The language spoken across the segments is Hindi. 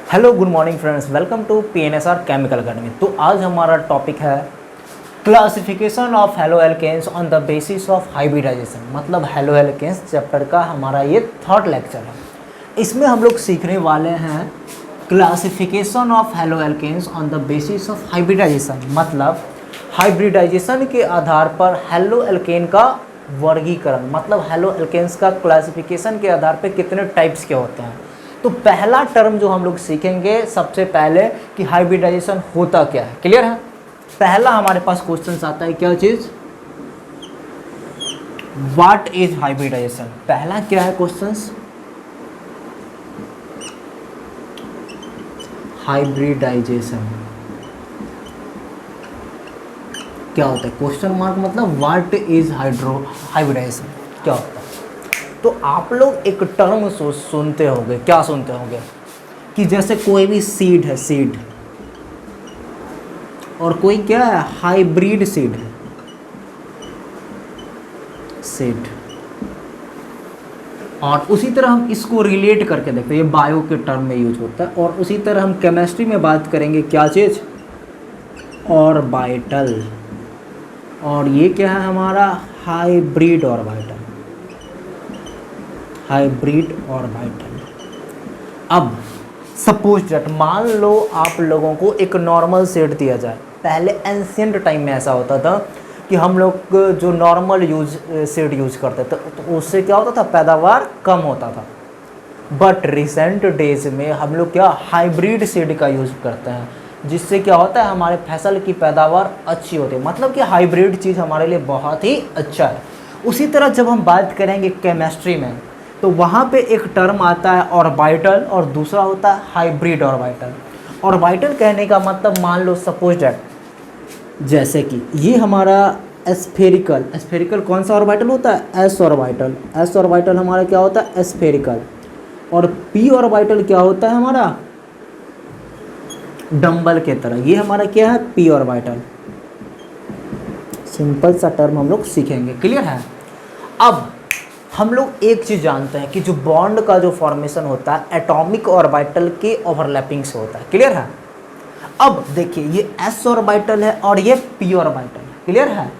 Hello good morning friends, welcome to PNSR chemical academy. तो आज हमारा टॉपिक है classification of halo alkanes on the basis of hybridisation. मतलब हेलो एल्केन्स चैप्टर का हमारा ये थर्ड लेक्चर है। इसमें हम लोग सीखने वाले हैं classification of halo alkanes on the basis of hybridisation. मतलब हाइब्रिडाइजेशन के आधार पर हेलो एल्केन का वर्गीकरण, मतलब हेलो एल्केन्स का क्लासिफिकेशन के आधार पर कितने टाइप्स के होते हैं। तो पहला टर्म जो हम लोग सीखेंगे सबसे पहले कि हाइब्रिडाइजेशन होता क्या है। क्लियर है? पहला हमारे पास क्वेश्चन आता है, क्या चीज? What is hybridisation. पहला क्या है क्वेश्चन? हाइब्रिडाइजेशन क्या होता है? क्वेश्चन मार्क मतलब व्हाट इज हाइब्रिडाइजेशन क्या होता है। तो आप लोग एक टर्म सुनते होंगे, क्या सुनते होंगे कि जैसे कोई भी सीड है, सीड, और कोई क्या है, हाइब्रिड सीड है, सीड। और उसी तरह हम इसको रिलेट करके देखते हैं, ये बायो के टर्म में यूज होता है। और उसी तरह हम केमिस्ट्री में बात करेंगे, क्या चीज? ऑर्बिटल। और ये क्या है हमारा? Hybrid orbital, hybrid orbital. अब सपोज दैट, मान लो आप लोगों को एक नॉर्मल सेट दिया जाए। पहले एंशियंट टाइम में ऐसा होता था कि हम लोग जो नॉर्मल सेट यूज करते थे तो उससे क्या होता था, पैदावार कम होता था। बट रिसेंट डेज में हम लोग क्या, हाइब्रिड सीड का यूज करते हैं, जिससे क्या होता है, हमारे फसल की पैदावार अच्छी होती है। मतलब कि हाइब्रिड चीज़ हमारे लिए बहुत ही अच्छा है। उसी तरह जब हम बात करेंगे केमिस्ट्री में, तो वहाँ पे एक टर्म आता है ऑर्बिटल, और दूसरा होता है हाइब्रिड ऑर्बिटल। ऑर्बिटल कहने का मतलब, मान लो सपोज दैट, जैसे कि ये हमारा स्फेरिकल, स्फेरिकल कौन सा ऑर्बिटल होता है? S orbital. एस ऑर्बिटल हमारा क्या होता है? स्फेरिकल। और पी ऑर्बिटल क्या होता है हमारा? डंबल के तरह। ये हमारा क्या है? P orbital. सिंपल सा टर्म हम लोग सीखेंगे। क्लियर है? अब हम लोग एक चीज़ जानते हैं कि जो बॉन्ड का जो फॉर्मेशन होता है एटॉमिक ऑर्बिटल के ओवरलैपिंग से होता है। क्लियर है? अब देखिए, ये एस ऑर्बिटल है और ये पी ऑर्बिटल है। क्लियर है?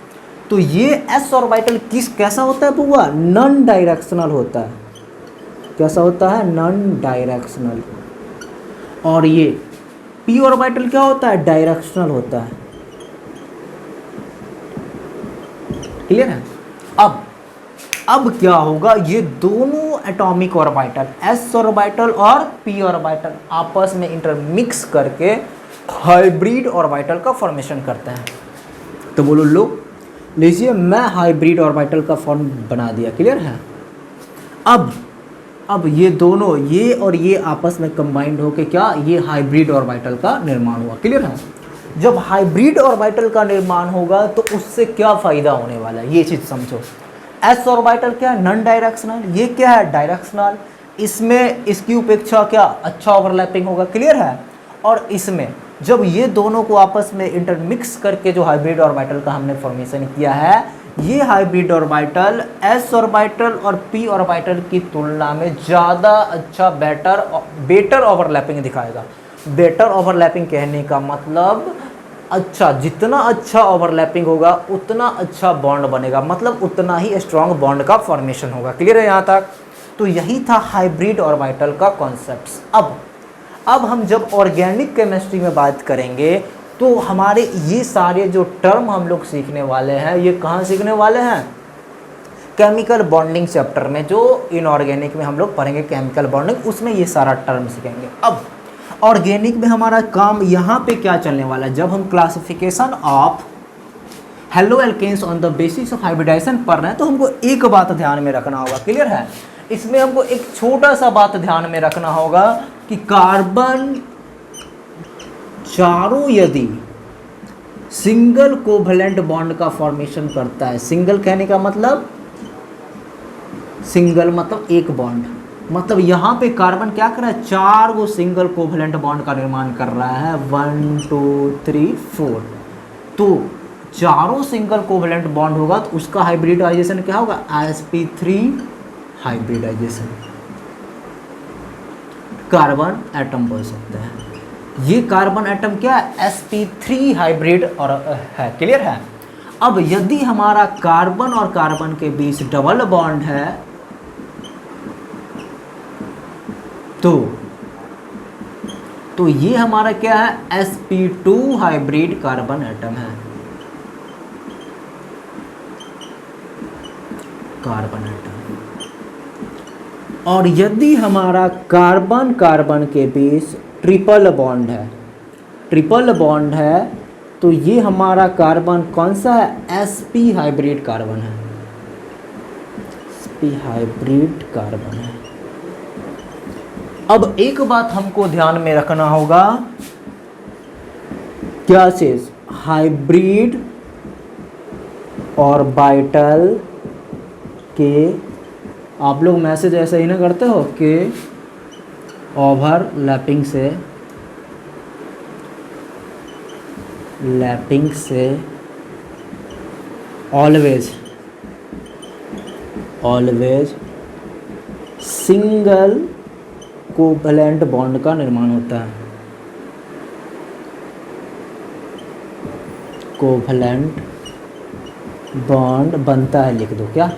तो ये एस ऑर्बिटल कैसा होता है बुआ? नॉन डायरेक्शनल होता है। कैसा होता है? Non directional. और ये पी ऑर्बिटल क्या होता है? डायरेक्शनल होता है। क्लियर है? अब क्या होगा, ये दोनों एटॉमिक ऑर्बिटल एस ऑर्बिटल और पी ऑर्बिटल आपस में इंटरमिक्स करके हाइब्रिड ऑर्बिटल का फॉर्मेशन करते हैं। तो बोलो, लो लीजिए, मैं हाइब्रिड ऑर्बिटल का फॉर्म बना दिया। क्लियर है? अब ये दोनों, ये और ये आपस में कंबाइंड होके क्या, ये हाइब्रिड ऑर्बिटल का निर्माण हुआ। क्लियर है? जब हाइब्रिड ऑर्बिटल का निर्माण होगा तो उससे क्या फायदा होने वाला है, ये चीज समझो। एस ऑर्बिटल क्या है? Non directional. ये क्या है? डायरेक्शनल। इसमें इसकी उपेक्षा क्या, अच्छा ओवरलैपिंग होगा। क्लियर है? और इसमें जब ये दोनों को आपस में इंटरमिक्स करके जो हाइब्रिड ऑर्बिटल का हमने फॉर्मेशन किया है, ये हाइब्रिड ऑर्बिटल एस ऑर्बिटल और पी ऑर्बिटल की तुलना में ज़्यादा अच्छा, बेटर ओवरलैपिंग दिखाएगा। बेटर ओवरलैपिंग कहने का मतलब, अच्छा, जितना अच्छा ओवरलैपिंग होगा उतना अच्छा बॉन्ड बनेगा, मतलब उतना ही स्ट्रॉन्ग बॉन्ड का फॉर्मेशन होगा। क्लियर है यहाँ तक? तो यही था हाइब्रिड ऑर्बिटल का कॉन्सेप्ट। अब हम जब ऑर्गेनिक केमिस्ट्री में बात करेंगे तो हमारे ये सारे जो टर्म हम लोग सीखने वाले हैं, ये कहाँ सीखने वाले हैं? केमिकल बॉन्डिंग चैप्टर में, जो इनऑर्गेनिक में हम लोग पढ़ेंगे केमिकल बॉन्डिंग, उसमें ये सारा टर्म सीखेंगे। अब ऑर्गेनिक में हमारा काम यहाँ पे क्या चलने वाला है, जब हम classification of halo alkanes on the basis of hybridisation पढ़ रहे हैं, तो हमको एक बात ध्यान में रखना होगा। क्लियर है? इसमें हमको एक छोटा सा बात ध्यान में रखना होगा कि कार्बन चारों यदि सिंगल कोवेलेंट बॉन्ड का फॉर्मेशन करता है, सिंगल कहने का मतलब, सिंगल मतलब एक बॉन्ड, मतलब यहाँ पे कार्बन क्या कर रहा है, 4 गो सिंगल कोवेलेंट बॉन्ड का निर्माण कर रहा है। 1 2 3 4। तो चारों सिंगल कोवेलेंट बॉन्ड होगा तो उसका हाइब्रिडाइजेशन क्या होगा? sp3 hybridisation. कार्बन एटम बोल सकते हैं। ये कार्बन एटम क्या है, sp3 हाइब्रिड और है, क्लियर है। अब यदि हमारा कार्बन और कार्बन के बीच डबल बॉन्ड है तो ये हमारा क्या है, sp2 हाइब्रिड कार्बन एटम है, कार्बन एटम। और यदि हमारा कार्बन कार्बन के बीच ट्रिपल बॉन्ड है, ट्रिपल बॉन्ड है, तो ये हमारा कार्बन कौन सा है, sp हाइब्रिड कार्बन है, sp हाइब्रिड कार्बन है। अब एक बात हमको ध्यान में रखना होगा, क्या चीज, हाइब्रिड ऑर्बिटल के, आप लोग मैसेज ऐसे ही ना करते हो कि ओवरलैपिंग से ऑलवेज सिंगल कोवैलेंट बॉन्ड का निर्माण होता है, कोवैलेंट बॉन्ड बनता है, लिख दो क्या।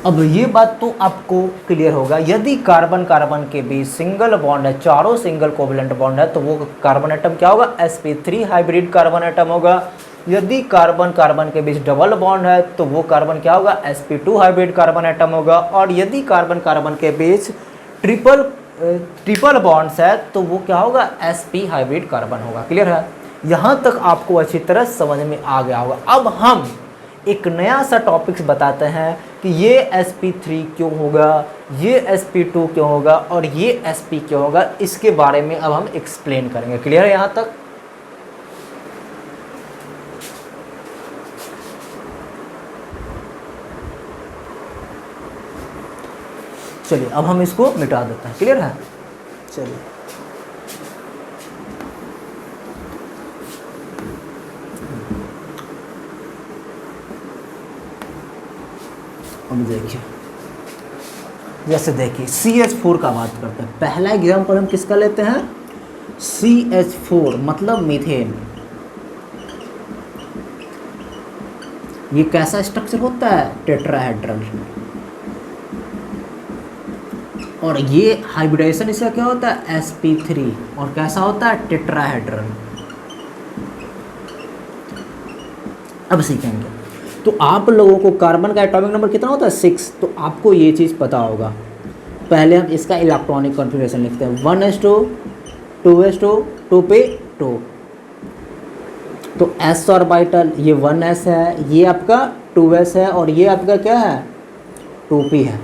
अब ये बात तो आपको क्लियर होगा, यदि कार्बन कार्बन के बीच सिंगल बॉन्ड है, चारों सिंगल कोवैलेंट बॉन्ड है, तो वो कार्बन एटम क्या होगा, sp3 हाइब्रिड कार्बन एटम होगा। यदि कार्बन कार्बन के बीच डबल बॉन्ड है तो वो कार्बन क्या होगा, sp2 हाइब्रिड कार्बन एटम होगा। और यदि कार्बन कार्बन के बीच ट्रिपल बॉन्ड्स है तो वो क्या होगा, sp हाइब्रिड कार्बन होगा, क्लियर है। यहाँ तक आपको अच्छी तरह समझ में आ गया होगा। अब हम एक नया सा टॉपिक्स बताते हैं कि ये sp3 क्यों होगा, ये sp2 क्यों होगा और ये sp क्यों होगा, इसके बारे में अब हम एक्सप्लेन करेंगे, क्लियर है यहाँ तक। चलिए अब हम इसको मिटा देते हैं, क्लियर है। चलिए अब देखिए, जैसे देखिए CH4 का बात करते हैं। पहला एग्जाम्पल हम किसका लेते हैं, CH4 मतलब मीथेन। ये कैसा स्ट्रक्चर होता है, टेट्राहेड्रल। और ये हाइब्रिडाइजेशन इसका क्या होता है, sp3, और कैसा होता है, टेट्राहेड्रल। अब सीखेंगे तो आप लोगों को कार्बन का एटॉमिक नंबर कितना होता है, 6, तो आपको ये चीज़ पता होगा। पहले हम इसका इलेक्ट्रॉनिक कॉन्फ़िगरेशन लिखते हैं, 1s2 2s2 2p2। तो s ऑर्बिटल ये 1s है, ये आपका 2s है और ये आपका क्या है, 2p है।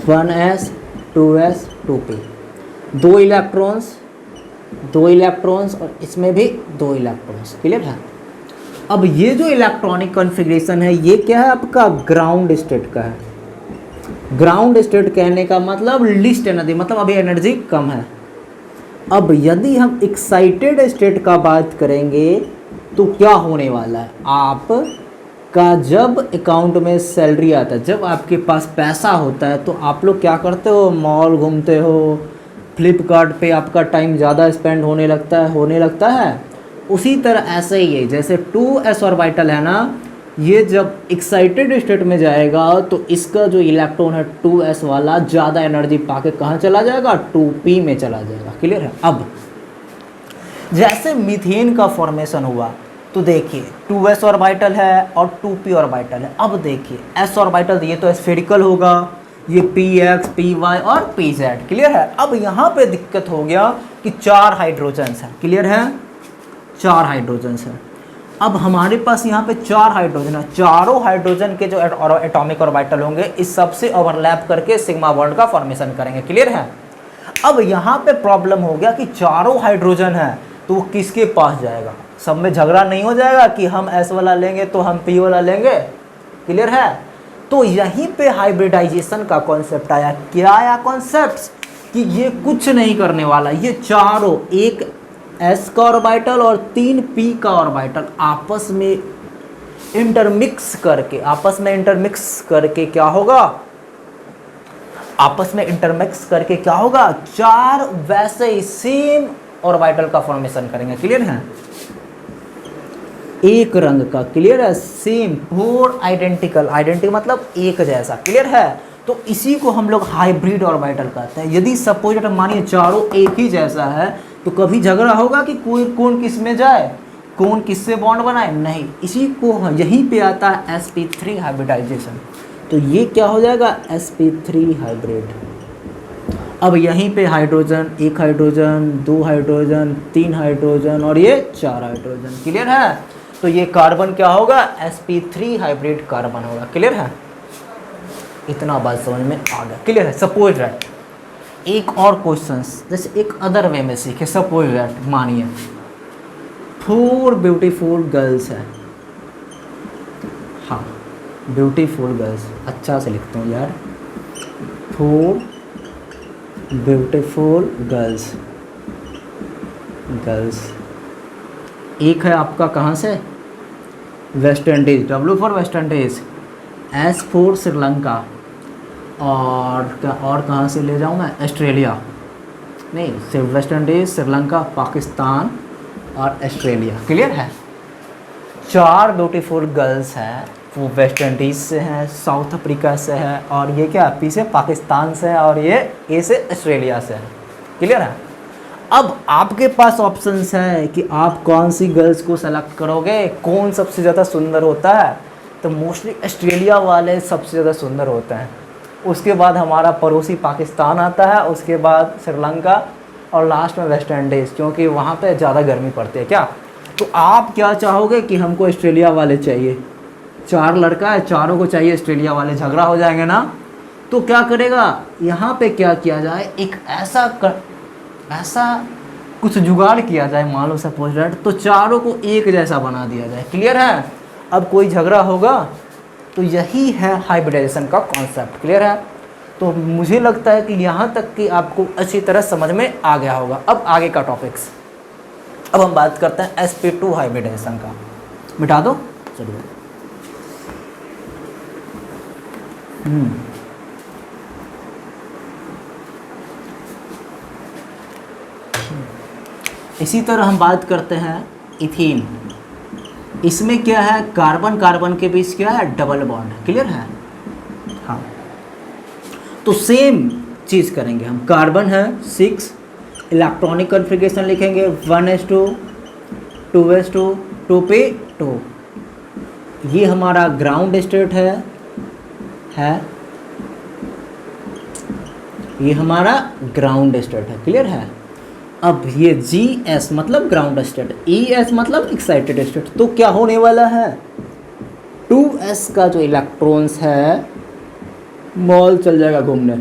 1s 2s 2p, दो इलेक्ट्रॉन्स और इसमें भी 2 इलेक्ट्रॉन्स, क्लियर है। अब ये जो इलेक्ट्रॉनिक कॉन्फ़िगरेशन है ये क्या है, आपका ग्राउंड स्टेट का है। ग्राउंड स्टेट कहने का मतलब लीस्ट एनर्जी, मतलब अभी एनर्जी कम है। अब यदि हम एक्साइटेड स्टेट का बात करेंगे तो क्या होने वाला है, आप का जब अकाउंट में सैलरी आता है, जब आपके पास पैसा होता है, तो आप लोग क्या करते हो, मॉल घूमते हो, फ्लिपकार्ट पे आपका टाइम ज़्यादा स्पेंड होने लगता है। उसी तरह ऐसे ही है, जैसे 2s ऑर्बिटल है ना, ये जब एक्साइटेड स्टेट में जाएगा तो इसका जो इलेक्ट्रॉन है 2s वाला ज़्यादा एनर्जी पाके कहाँ चला जाएगा, 2p में चला जाएगा, क्लियर है। अब जैसे मीथेन का फॉर्मेशन हुआ तो देखिए 2s ऑर्बिटल है और 2p ऑर्बिटल है। अब देखिए s ऑर्बिटल, ये तो स्फेरिकल होगा, ये px py और pz, क्लियर है। अब यहाँ पे दिक्कत हो गया कि 4 हाइड्रोजन्स हैं, क्लियर है, 4 हाइड्रोजन्स हैं। अब हमारे पास यहाँ पे 4 हाइड्रोजन है, चारों हाइड्रोजन के जो एटॉमिक ऑर्बिटल होंगे इस सबसे ओवरलैप करके सिग्मा बॉन्ड का फॉर्मेशन करेंगे, क्लियर है। अब यहाँ पे प्रॉब्लम हो गया कि चारों हाइड्रोजन है तो वो किसके पास जाएगा, सब में झगड़ा नहीं हो जाएगा कि हम S वाला लेंगे तो हम P वाला लेंगे, क्लियर है। तो यहीं पे हाइब्रिडाइजेशन का कॉन्सेप्ट आया। क्या आया कॉन्सेप्ट, कि ये कुछ नहीं करने वाला, ये चारों, एक S का ऑर्बिटल और 3 P का ऑर्बिटल आपस में इंटरमिक्स करके क्या होगा, आपस में इंटरमिक्स करके क्या होगा, 4 वैसे ही सेम ऑर्बिटल का फॉर्मेशन करेंगे। क्लियर है, एक रंग का। क्लियर है, सेम 4 आइडेंटिकल, आइडेंटिकल मतलब एक जैसा। क्लियर है, तो इसी को हम लोग हाइब्रिड ऑर्बिटल कहते हैं। यदि सपोज मानिए चारों एक ही जैसा है तो कभी झगड़ा होगा कि कोई कौन किस में जाए, कौन किससे बॉन्ड बनाए, नहीं। इसी को यहीं पे आता है sp3 हाइब्रिडाइजेशन। तो ये क्या हो जाएगा, sp3 हाइब्रिड। अब यहीं पे हाइड्रोजन, एक हाइड्रोजन, 2 हाइड्रोजन, 3 हाइड्रोजन और ये 4 हाइड्रोजन। क्लियर है, तो ये कार्बन क्या होगा, sp3 हाइब्रिड कार्बन होगा। क्लियर है, इतना बात समझ में आ गया। क्लियर है, सपोज दैट एक और क्वेश्चन जैसे एक अदर वे में सीखे। सपोज दैट मानिए 4 ब्यूटीफुल गर्ल्स है, हाँ ब्यूटीफुल गर्ल्स, अच्छा से लिखता हूँ यार, 4 ब्यूटीफुल गर्ल्स, एक है आपका कहाँ से, West Indies, W for West Indies, S for Sri Lanka, और कहाँ से ले जाऊँ मैं, ऑस्ट्रेलिया, नहीं सिर्फ वेस्ट इंडीज, श्रीलंका, पाकिस्तान और ऑस्ट्रेलिया। क्लियर है, 4 ब्यूटीफुल गर्ल्स हैं, वो वेस्ट इंडीज़ से हैं, साउथ अफ्रीका से है, और ये क्या पी से पाकिस्तान से है, और ये ए से ऑस्ट्रेलिया से है। क्लियर है, अब आपके पास ऑप्शंस है कि आप कौन सी गर्ल्स को सेलेक्ट करोगे, कौन सबसे ज़्यादा सुंदर होता है। तो मोस्टली ऑस्ट्रेलिया वाले सबसे ज़्यादा सुंदर होते हैं, उसके बाद हमारा पड़ोसी पाकिस्तान आता है, उसके बाद श्रीलंका, और लास्ट में वेस्ट इंडीज़, क्योंकि वहाँ पे ज़्यादा गर्मी पड़ती है। क्या, तो आप क्या चाहोगे कि हमको ऑस्ट्रेलिया वाले चाहिए, 4 लड़का है, चारों को चाहिए ऑस्ट्रेलिया वाले, झगड़ा हो जाएंगे ना। तो क्या करेगा, यहाँ पे क्या किया जाए, एक ऐसा कुछ जुगाड़ किया जाए, मान लो सपोज दैट, तो चारों को एक जैसा बना दिया जाए। क्लियर है, अब कोई झगड़ा होगा तो यही है हाइब्रिडाइजेशन का कॉन्सेप्ट। क्लियर है, तो मुझे लगता है कि यहाँ तक कि आपको अच्छी तरह समझ में आ गया होगा। अब आगे का टॉपिक्स, अब हम बात करते हैं sp2 हाइब्रिडाइजेशन का। मिटा दो, चलिए। इसी तरह हम बात करते हैं इथीन। इसमें क्या है, कार्बन कार्बन के बीच क्या है, डबल बॉन्ड। क्लियर है, हाँ, तो सेम चीज़ करेंगे हम। कार्बन है 6, इलेक्ट्रॉनिक कॉन्फ़िगरेशन लिखेंगे 1s2 2s2 2p2। ये हमारा ग्राउंड स्टेट है, ये हमारा ग्राउंड स्टेट है। क्लियर है, अब ये GS मतलब ग्राउंड स्टेट, ES मतलब एक्साइटेड स्टेट। तो क्या होने वाला है, 2s का जो इलेक्ट्रॉन्स है, मॉल चल जाएगा घूमने,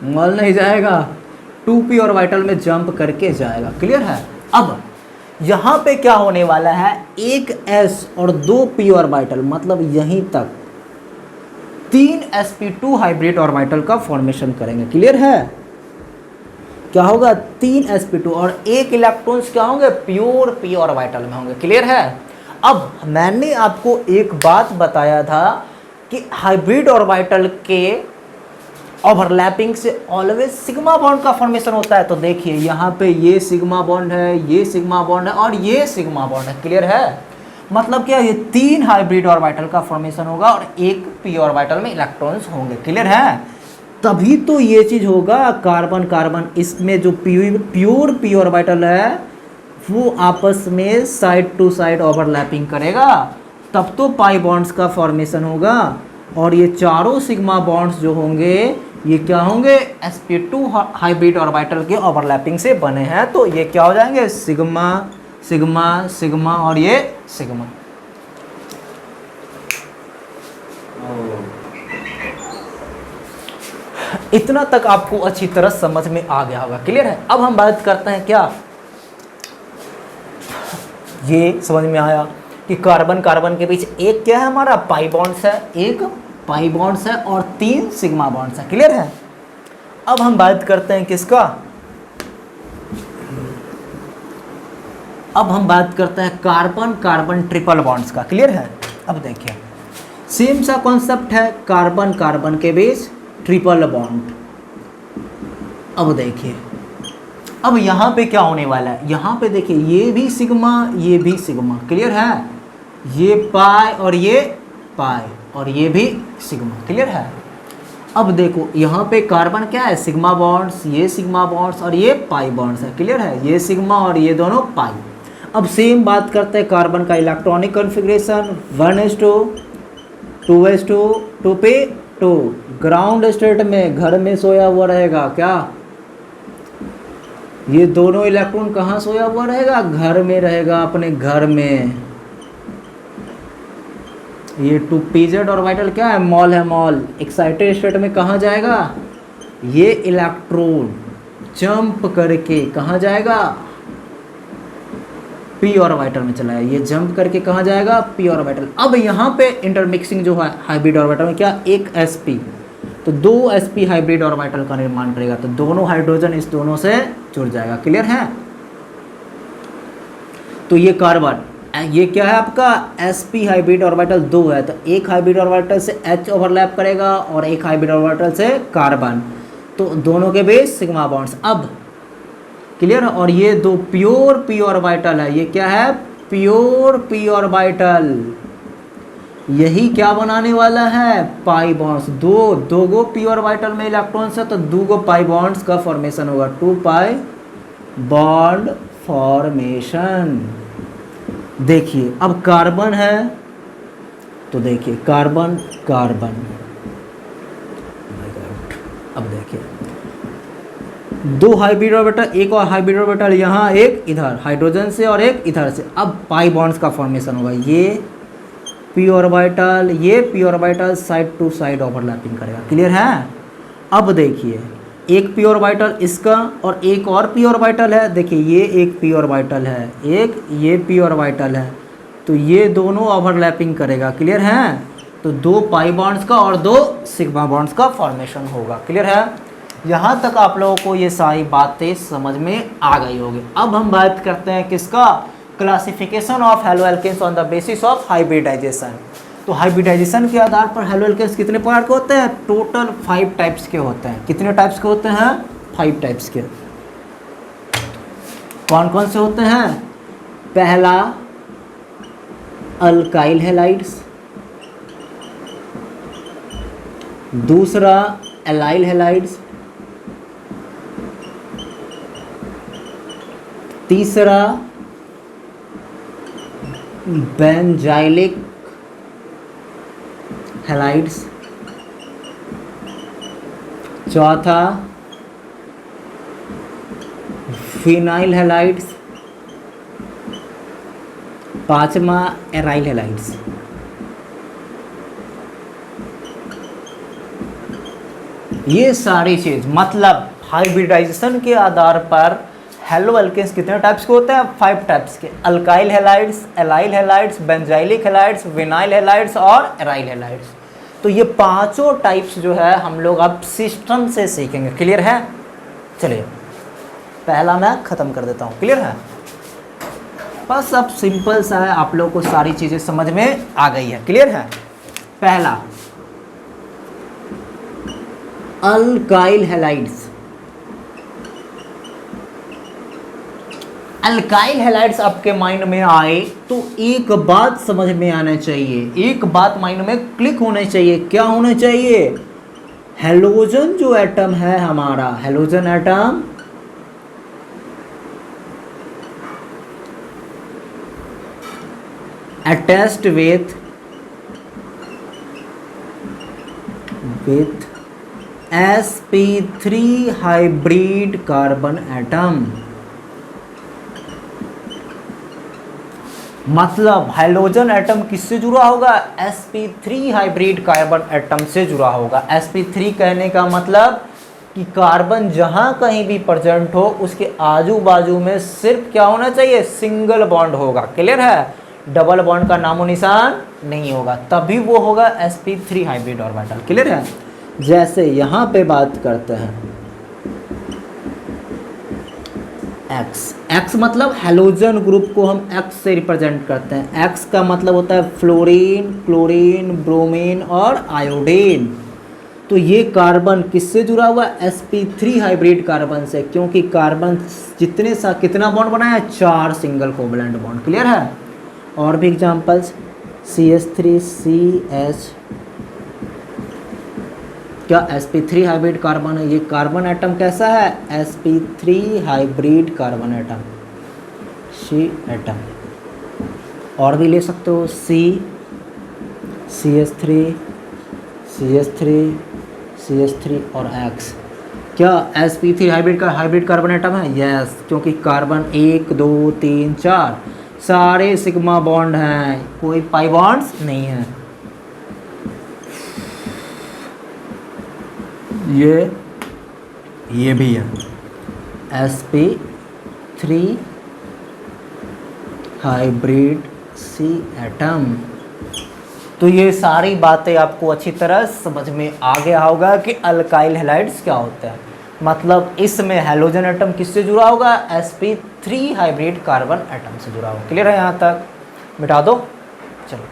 मॉल नहीं जाएगा, 2p ऑर्बिटल में जंप करके जाएगा। क्लियर है, अब यहाँ पे क्या होने वाला है, एक s और 2p ऑर्बिटल, मतलब यहीं तक 3 sp2 हाइब्रिड ऑर्बिटल का फॉर्मेशन करेंगे। क्लियर है, क्या होगा, 3 sp2 और एक इलेक्ट्रॉन्स क्या होंगे, प्योर p ऑर्बिटल में होंगे। क्लियर है, अब मैंने आपको एक बात बताया था कि हाइब्रिड ऑर्बिटल के ओवरलैपिंग से ऑलवेज सिग्मा बॉन्ड का फॉर्मेशन होता है। तो देखिए यहाँ पे ये सिग्मा बॉन्ड है, ये सिग्मा बॉन्ड है और ये सिग्मा बॉन्ड है। क्लियर है, मतलब क्या, ये 3 हाइब्रिड ऑर्बिटल का फॉर्मेशन होगा और एक p ऑर्बिटल में इलेक्ट्रॉन्स होंगे। क्लियर है, तभी तो ये चीज़ होगा, कार्बन कार्बन इसमें जो प्योर p ऑर्बिटल है वो आपस में साइड टू साइड ओवरलैपिंग करेगा, तब तो पाई बॉन्ड्स का फॉर्मेशन होगा। और ये चारों सिग्मा बॉन्ड्स जो होंगे ये क्या होंगे, sp2 हाइब्रिड ऑर्बिटल के ओवरलैपिंग से बने हैं। तो ये क्या हो जाएंगे, सिग्मा सिग्मा सिग्मा और ये सिग्मा। इतना तक आपको अच्छी तरह समझ में आ गया होगा। क्लियर है, अब हम बात करते हैं क्या, ये समझ में आया कि कार्बन कार्बन के बीच एक क्या है, हमारा पाई बॉन्ड्स है, एक पाई बॉन्ड्स है और 3 सिग्मा बॉन्ड्स है। क्लियर है, अब हम बात करते हैं किसका, अब हम बात करते हैं कार्बन कार्बन ट्रिपल बॉन्ड्स का। क्लियर है, अब देखिए सेम सा कॉन्सेप्ट है, कार्बन कार्बन के बीच ट्रिपल बॉन्ड। अब देखिए, अब यहाँ पे क्या होने वाला है, यहाँ पे देखिए ये भी सिग्मा, ये भी सिग्मा, क्लियर है, ये पाई और ये पाई और ये भी सिग्मा, क्लियर है। अब देखो यहाँ पे कार्बन क्या है, सिग्मा बॉन्ड्स, ये सिग्मा बॉन्ड्स और ये पाई बॉन्ड्स है, क्लियर है, ये सिग्मा और ये दोनों पाई। अब सेम बात करते हैं कार्बन का electronic configuration, 1:2, 2:2, 2p2। Ground state में घर में सोया हुआ रहेगा क्या, ये दोनों इलेक्ट्रॉन कहाँ सोया हुआ रहेगा, घर में रहेगा, अपने घर में। ये 2pz ऑर्बिटल क्या है, मॉल है, मॉल। एक्साइटेड स्टेट में कहाँ जाएगा, ये इलेक्ट्रॉन जंप करके कहाँ जाएगा, p ऑर्बिटल में चला है, ये जंप करके कहाँ जाएगा, p ऑर्बिटल। अब यहाँ पे इंटरमिक्सिंग जो है हाइब्रिड ऑर्बिटल में क्या, एक sp, तो 2 sp हाइब्रिड ऑर्बिटल का निर्माण करेगा, तो दोनों हाइड्रोजन इस दोनों से जुड़ जाएगा, क्लियर है। तो ये कार्बन, ये क्या है आपका, sp हाइब्रिड ऑर्बिटल 2 है, तो एक हाइब्रिड ऑर्बिटल से H ओवरलैप करेगा और एक हाइब्रिड ऑर्बिटल से कार्बन, तो दोनों के बीच सिग्मा बॉन्ड्स। अब क्लियर, और ये दो प्योर p ऑर्बिटल है, ये क्या है, प्योर p ऑर्बिटल, यही क्या बनाने वाला है, पाई बॉन्ड्स। दो गो p ऑर्बिटल में इलेक्ट्रॉन्स है, तो 2 गो पाई बॉन्ड्स का फॉर्मेशन होगा, 2 पाई बॉन्ड फॉर्मेशन। देखिए अब कार्बन है, तो देखिए कार्बन कार्बन, अब देखिए 2 हाइब्रिड ऑर्बिटल, एक और हाइब्रिड ऑर्बिटल यहाँ, एक इधर हाइड्रोजन से और एक इधर से। अब पाई बॉन्ड्स का फॉर्मेशन होगा, ये p ऑर्बिटल, ये p orbital side to side overlapping करेगा, क्लियर है। अब देखिए एक p ऑर्बिटल इसका और एक और p ऑर्बिटल है, देखिए ये एक p ऑर्बिटल है, एक ये p ऑर्बिटल है, तो ये दोनों ओवरलैपिंग करेगा, क्लियर है। तो 2 पाई बॉन्ड्स का और 2 सिग्मा बॉन्ड्स का फॉर्मेशन होगा, क्लियर है। यहाँ तक आप लोगों को ये सारी बातें समझ में आ गई होगी। अब हम बात करते हैं किसका, classification of haloalkanes on the basis of hybridisation. तो हाइब्रिडाइजेशन के आधार पर हैलो एल्केन्स कितने प्रकार के होते हैं, टोटल 5 टाइप्स के होते हैं। कितने टाइप्स के होते हैं, 5 टाइप्स के। कौन कौन से होते हैं, पहला अल्काइल हैलाइड्स, दूसरा एलाइल हैलाइड्स, तीसरा बेंजाइलिक हैलाइड्स, चौथा फिनाइल हैलाइड्स, पांचवा एराइल हैलाइड्स। ये सारी चीज मतलब हाइब्रिडाइजेशन के आधार पर हैलो एल्केन्स कितने टाइप्स के होते हैं, 5 टाइप्स के। Alkyl halides, allyl halides, benzylic halides, vinyl halides और एराइल हैलाइड्स। तो ये पांचों टाइप्स जो है हम लोग अब सिस्टम से सीखेंगे, क्लियर है। चलिए पहला मैं ख़त्म कर देता हूँ, क्लियर है। बस अब सिंपल सा है, आप लोगों को सारी चीज़ें समझ में आ गई है, क्लियर है। पहला अल्काइल हैलाइड्स। अल्काइल हैलाइड्स आपके माइंड में आए तो एक बात समझ में आना चाहिए, एक बात माइंड में क्लिक होना चाहिए। क्या होना चाहिए, हैलोजन जो एटम है हमारा, halogen atom attached with sp3 hybrid carbon atom. मतलब हाइड्रोजन एटम किससे जुड़ा होगा, sp3 हाइब्रिड कार्बन एटम से जुड़ा होगा। sp3 कहने का मतलब कि कार्बन जहां कहीं भी प्रेजेंट हो उसके आजू बाजू में सिर्फ क्या होना चाहिए, सिंगल बॉन्ड होगा, क्लियर है। डबल बॉन्ड का नामो निशान नहीं होगा, तभी वो होगा sp3 हाइब्रिड ऑर्बिटल, क्लियर है। जैसे यहाँ पे बात करते हैं X मतलब हैलोजन ग्रुप को हम X से रिप्रेजेंट करते हैं। X का मतलब होता है फ्लोरीन, क्लोरीन, ब्रोमीन और आयोडीन। तो ये कार्बन किससे जुड़ा हुआ है? sp3 हाइब्रिड कार्बन से, क्योंकि कार्बन जितने सा कितना बॉन्ड बनाया है? 4 सिंगल कोवलेंट बॉन्ड। क्लियर है? और भी एग्जांपल्स, CH3CH, क्या sp3 हाइब्रिड कार्बन है? ये कार्बन एटम कैसा है? sp3 hybrid carbon atom, C atom. और भी ले सकते हो, CH3 CH3 और X, क्या sp3 हाइब्रिड कार्बन एटम है? यस, क्योंकि कार्बन 1 2 3 4 सारे सिग्मा बॉन्ड हैं, कोई पाई बॉन्ड्स नहीं है। ये भी है sp3 हाइब्रिड C एटम। तो ये सारी बातें आपको अच्छी तरह समझ में आ गया होगा कि अल्काइल हैलाइड्स क्या होते हैं। मतलब इसमें हैलोजन एटम किससे जुड़ा होगा? sp3 हाइब्रिड कार्बन एटम से जुड़ा होगा। क्लियर है? यहाँ तक मिटा दो। चलो,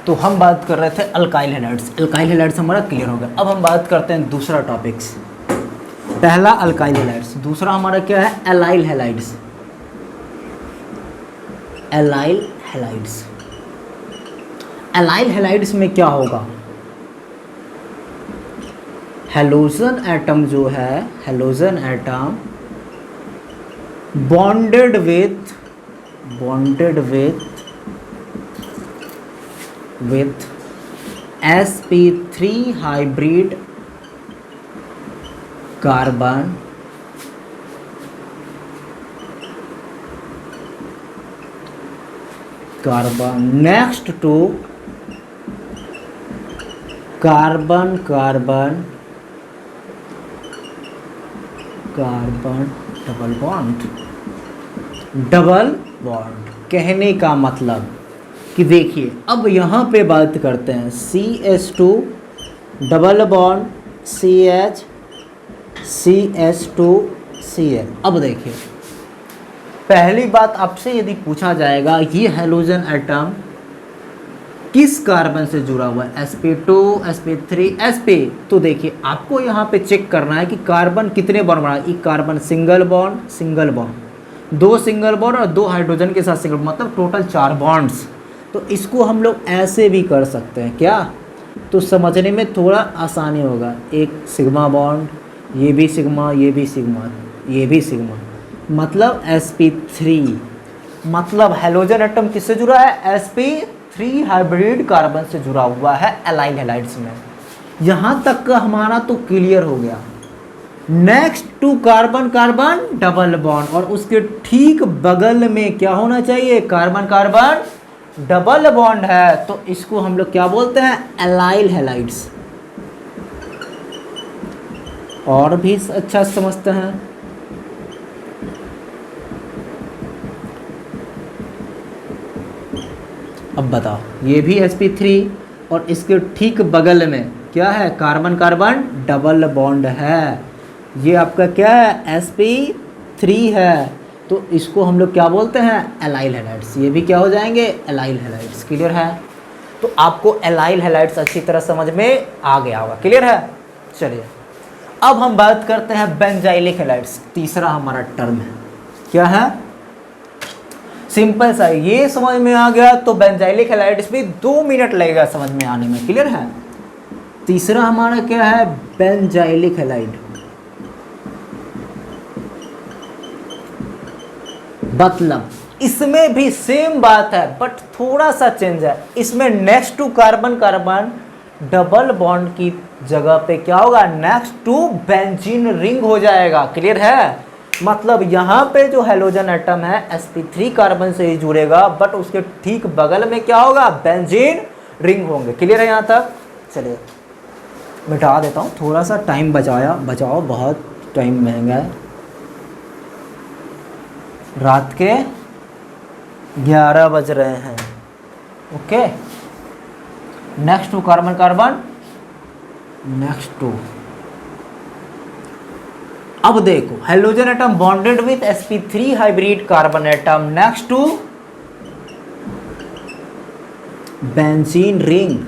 तो हम बात कर रहे थे अल्काइल हैलाइड्स। अल्काइल हैलाइड्स हमारा क्लियर हो गया। अब हम बात करते हैं दूसरा टॉपिक्स। पहला अल्काइल हैलाइड्स, दूसरा हमारा क्या है? Allyl halides. Allyl halides, allyl halides में क्या होगा? हैलोजन एटम जो है, halogen atom bonded with sp3 hybrid carbon next to carbon double bond. कहने का मतलब कि देखिए, अब यहाँ पे बात करते हैं CH2 डबल बॉन्ड CH2Cl। अब देखिए, पहली बात आपसे यदि पूछा जाएगा ये हैलोजन एटम किस कार्बन से जुड़ा हुआ है? sp2 sp3 sp। तो देखिए, आपको यहाँ पे चेक करना है कि कार्बन कितने बॉन्ड बना है। एक carbon single bond, 2 single bond और 2 हाइड्रोजन के साथ सिंगल, मतलब टोटल 4 बॉन्ड्स। तो इसको हम लोग ऐसे भी कर सकते हैं क्या? तो समझने में थोड़ा आसानी होगा। एक सिग्मा बॉन्ड, ये भी सिग्मा, ये भी सिग्मा, ये भी सिग्मा, मतलब sp3। मतलब हैलोजन एटम किससे जुड़ा है? sp3 हाइब्रिड कार्बन से जुड़ा हुआ है एलाइल हैलाइड्स में। यहाँ तक का हमारा तो क्लियर हो गया। Next to carbon double bond, और उसके ठीक बगल में क्या होना चाहिए? कार्बन डबल बॉन्ड है, तो इसको हम लोग क्या बोलते हैं? Allyl halides. और भी अच्छा समझते हैं। अब बताओ, ये भी sp3 और इसके ठीक बगल में क्या है? कार्बन डबल बॉन्ड है। ये आपका क्या है? sp3 है। तो इसको हम लोग क्या बोलते हैं? Allyl halides. ये भी क्या हो जाएंगे? Allyl halides. क्लियर है? तो आपको एलाइल हैलाइड्स अच्छी तरह समझ में आ गया होगा। क्लियर है? चलिए, अब हम बात करते हैं बेंजाइलिक हैलाइड्स। तीसरा हमारा टर्म है, क्या है? सिंपल सा, ये समझ में आ गया तो बेंजाइलिक हैलाइड्स भी 2 मिनट लगेगा समझ में आने में। क्लियर है? तीसरा हमारा क्या है? Benzylic halide. मतलब इसमें भी सेम बात है बट थोड़ा सा चेंज है। इसमें next to carbon double bond की जगह पे क्या होगा? नेक्स्ट टू बेंजीन रिंग हो जाएगा। क्लियर है? मतलब यहाँ पे जो हैलोजन एटम है sp3 कार्बन से ही जुड़ेगा, बट उसके ठीक बगल में क्या होगा? बेंजीन रिंग होंगे। क्लियर है यहाँ तक? चलिए मिटा देता हूँ, थोड़ा सा टाइम बचाओ, बहुत टाइम महंगा है। रात के 11 बज रहे हैं। Okay, next to carbon next to अब देखो halogen atom bonded with sp3 hybrid carbon atom next to benzene ring.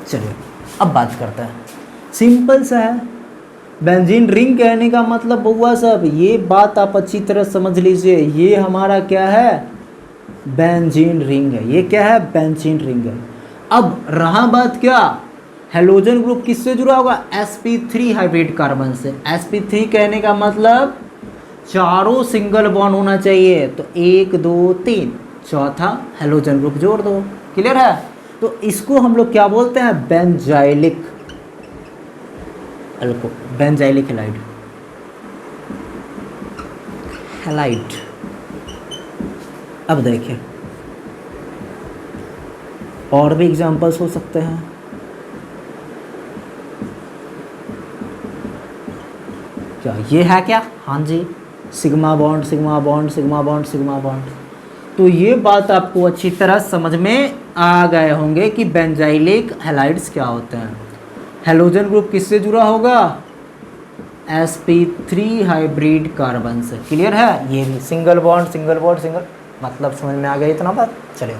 चलिए अब बात करते हैं, सिंपल सा है। बेंजीन रिंग कहने का मतलब हुआ सब, ये बात आप अच्छी तरह समझ लीजिए, ये हमारा क्या है, बेंजीन रिंग है। ये क्या है, बेंजीन रिंग है। अब रहा बात क्या, हेलोजन ग्रुप किससे जुड़ा होगा, sp3 हाइब्रिड कार्बन से। sp3 कहने का मतलब चारों सिंगल बॉन्ड होना चाहिए, तो 1 2 3, चौथा हेलोजन ग्रुप जोड़ दो। क्लियर है। तो इसको हम लोग क्या बोलते हैं, बेंजाइलिक अल्को, बेंजाइलिक हैलाइड, हैलाइड। अब देखिए और भी एग्जांपल्स हो सकते हैं। क्या ये है क्या, हाँ जी, sigma bond sigma bond sigma bond sigma bond. तो ये बात आपको अच्छी तरह समझ में आ गए होंगे कि बेंजाइलिक हैलाइड्स क्या होते हैं। हेलोजन ग्रुप किससे जुड़ा होगा, sp3 हाइब्रिड कार्बन से। क्लियर है। ये भी single bond single bond single, मतलब समझ में आ गया इतना बात। चलिए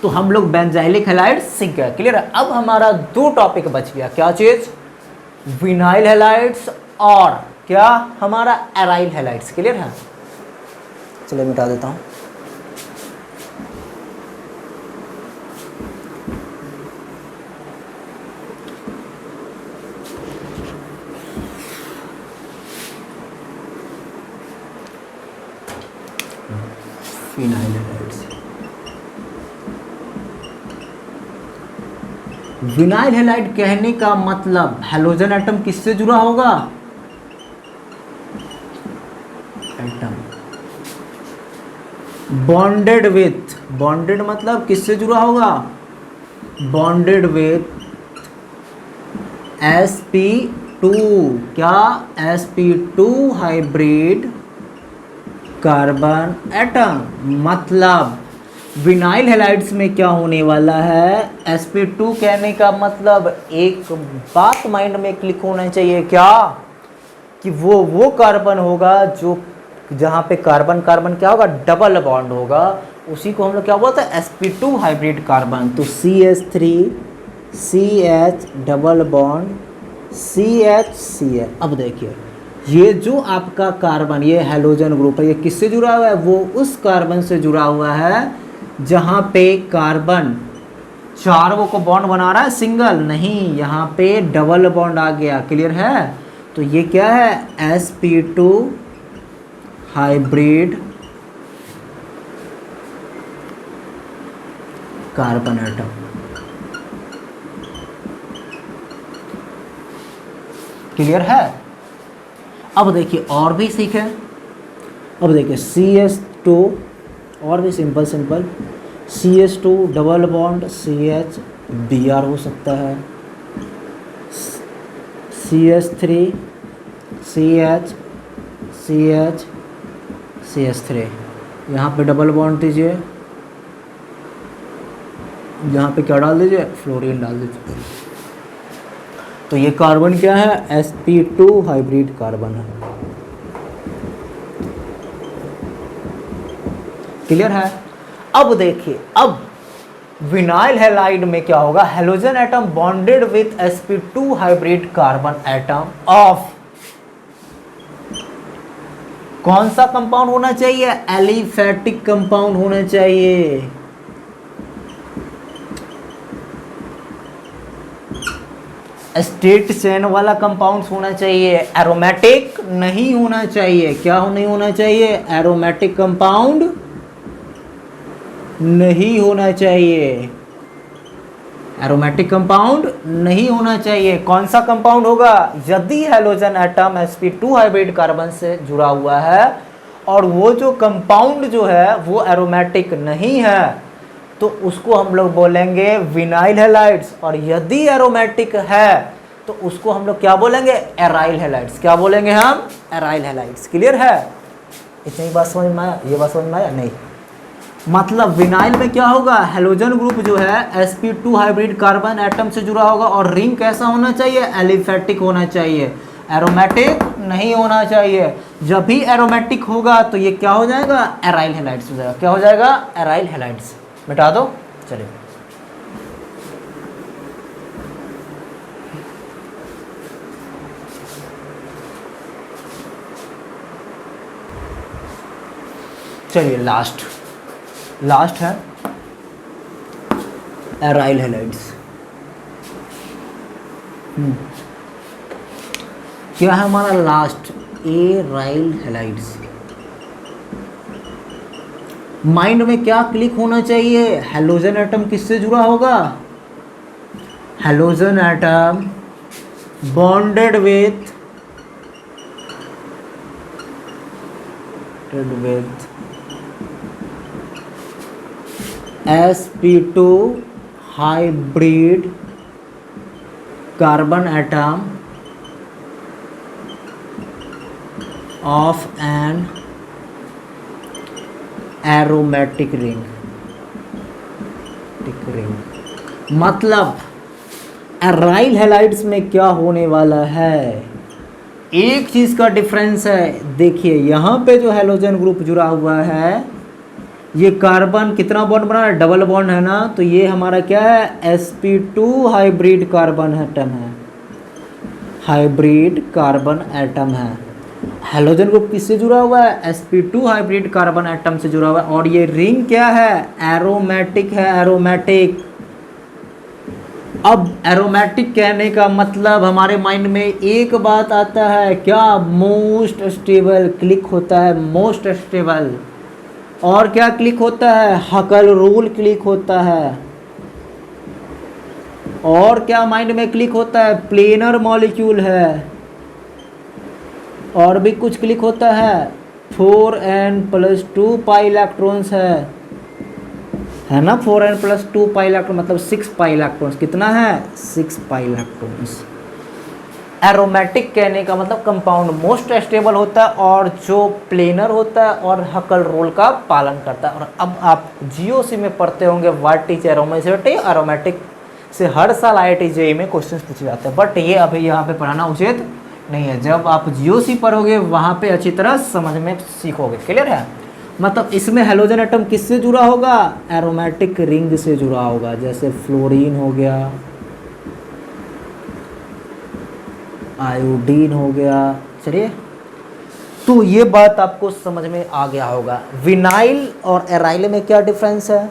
तो हम लोग बेंजाइलिक हैलाइड्स सीख गए। क्लियर है। अब हमारा 2 टॉपिक बच गया, क्या चीज, विनाइल हैलाइड्स और क्या हमारा एराइल हैलाइड्स। क्लियर है। चलिए मिटा देता हूँ। विनाइल हैलाइड्स, विनाइल हैलाइड कहने का मतलब हेलोजन एटम किससे जुड़ा होगा, एटम बॉन्डेड विथ, बॉन्डेड मतलब किससे जुड़ा होगा, बॉन्डेड विथ sp2, क्या sp2 हाइब्रिड कार्बन एटम। मतलब विनाइल हैलाइड्स में क्या होने वाला है, sp2 कहने का मतलब एक बात माइंड में क्लिक होना चाहिए, क्या कि वो कार्बन होगा जो जहाँ पे कार्बन कार्बन क्या होगा, डबल बॉन्ड होगा, उसी को हम लोग क्या बोलते हैं, sp2 हाइब्रिड कार्बन। तो CH3 CH double bond CH। अब देखिए ये जो आपका कार्बन, ये हेलोजन ग्रुप है, ये किससे जुड़ा हुआ है, वो उस कार्बन से जुड़ा हुआ है जहाँ पे कार्बन चारों को बॉन्ड बना रहा है, सिंगल नहीं, यहाँ पे डबल बॉन्ड आ गया। क्लियर है। तो ये क्या है, sp2 hybrid carbon atom. Clear है। अब देखिए और भी सीखें। अब देखिए CH2 और भी simple simple, CH2 double bond CH Br हो सकता है, CH3 CH CH CH3, यहाँ पे डबल बॉन्ड दीजिए, यहाँ पे क्या डाल दीजिए, फ्लोरीन डाल दीजिए। तो ये कार्बन क्या है, sp2 हाइब्रिड कार्बन है। क्लियर है। अब देखिए, अब विनाइल हैलाइड में क्या होगा, halogen atom bonded with sp2 hybrid carbon atom of कौन सा कंपाउंड होना चाहिए, एलिफेटिक कंपाउंड होना चाहिए। स्ट्रेट चेन वाला कंपाउंड होना चाहिए, एरोमेटिक नहीं होना चाहिए। क्या नहीं होना चाहिए, एरोमेटिक कंपाउंड नहीं होना चाहिए, एरोमेटिक कंपाउंड नहीं होना चाहिए। कौन सा कंपाउंड होगा, यदि halogen atom sp2 hybrid carbon से जुड़ा हुआ है और वो जो कंपाउंड जो है वो एरोमेटिक नहीं है, तो उसको हम लोग बोलेंगे विनाइल हैलाइड्स। और यदि एरोमेटिक है तो उसको हम लोग क्या बोलेंगे, एराइल हैलाइड्स। क्या बोलेंगे हम, एराइल हैलाइड्स। क्लियर है। इतनी बात समझ में आया, ये बात समझ में आया नहीं। मतलब विनाइल में क्या होगा, हेलोजन ग्रुप जो है sp2 हाइब्रिड कार्बन एटम से जुड़ा होगा और रिंग कैसा होना चाहिए, एलिफेटिक होना चाहिए, एरोमेटिक नहीं होना चाहिए। जब भी एरोमेटिक होगा तो ये क्या हो जाएगा, एराइल हैलाइड्स हो जाएगा। क्या हो जाएगा, एराइल हैलाइड्स। मिटा दो, चलिए। चलिए लास्ट है एराइल हैलाइड्स। क्या है हमारा लास्ट, एराइल हैलाइड्स। माइंड में क्या क्लिक होना चाहिए, हेलोजन एटम किससे जुड़ा होगा, halogen atom bonded with sp2 hybrid carbon atom of an aromatic ring. मतलब एराइल हैलाइड्स में क्या होने वाला है, एक चीज का डिफरेंस है। देखिए यहाँ पे जो हेलोजन ग्रुप जुड़ा हुआ है, ये कार्बन कितना बॉन्ड बना है, डबल बॉन्ड है ना, तो ये हमारा क्या है, sp2 हाइब्रिड कार्बन एटम है, हाइब्रिड कार्बन एटम है। हेलोजन ग्रुप किससे जुड़ा हुआ है, sp2 हाइब्रिड कार्बन एटम से जुड़ा हुआ है। और ये रिंग क्या है, एरोमेटिक है, एरोमेटिक। अब एरोमेटिक कहने का मतलब हमारे माइंड में एक बात आता है, क्या, मोस्ट स्टेबल क्लिक होता है, मोस्ट स्टेबल। और क्या क्लिक होता है, हकल रूल क्लिक होता है। और क्या माइंड में क्लिक होता है, प्लेनर मॉलिक्यूल है। और भी कुछ क्लिक होता है, 4n+2 पाई इलेक्ट्रॉन्स है ना, 4n+2 पाई इलेक्ट्रॉन मतलब 6 पाई इलेक्ट्रॉन्स। कितना है, 6 पाई इलेक्ट्रॉन्स। एरोमेटिक कहने का मतलब कंपाउंड मोस्ट स्टेबल होता है और जो प्लेनर होता है और हकल रोल का पालन करता है। और अब आप जीओसी में पढ़ते होंगे व्हाट इज एरोमेटिक, एरोमेटिक से हर साल IIT JEE में क्वेश्चन पूछे जाते हैं, बट ये अभी यहाँ पे पढ़ाना उचित नहीं है। जब आप जीओसी पढ़ोगे वहाँ पे अच्छी तरह समझ में सीखोगे। क्लियर है, मतलब इसमें हेलोजन एटम किससे जुड़ा होगा, एरोमेटिक रिंग से जुड़ा होगा, जैसे फ्लोरीन हो गया, आयोडीन हो गया। चलिए, तो ये बात आपको समझ में आ गया होगा। विनाइल और एराइल में क्या डिफरेंस है,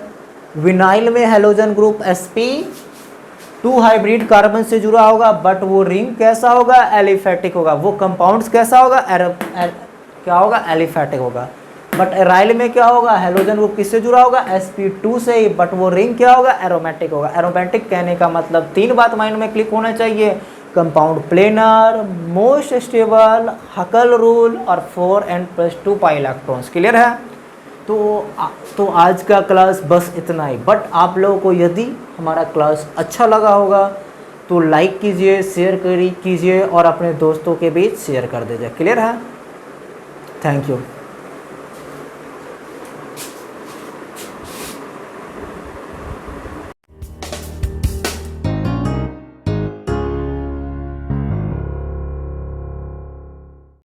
विनाइल में halogen group sp2 hybrid carbon से जुड़ा होगा, बट वो रिंग कैसा होगा, एलिफेटिक होगा। वो कंपाउंड्स कैसा होगा, क्या होगा, एलिफेटिक होगा। बट एराइल में क्या होगा, हेलोजन ग्रुप किससे जुड़ा होगा, sp2 से ही, बट वो रिंग क्या होगा, एरोमेटिक होगा। एरोमेटिक कहने का मतलब 3 बात माइंड में क्लिक होना चाहिए, compound planar, most stable, हकल rule और 4n+2 पाई इलेक्ट्रॉन्स। क्लियर है, तो आज का क्लास बस इतना ही। बट आप लोगों को यदि हमारा क्लास अच्छा लगा होगा तो लाइक कीजिए, शेयर कीजिए और अपने दोस्तों के बीच शेयर कर दीजिए। क्लियर है, थैंक यू।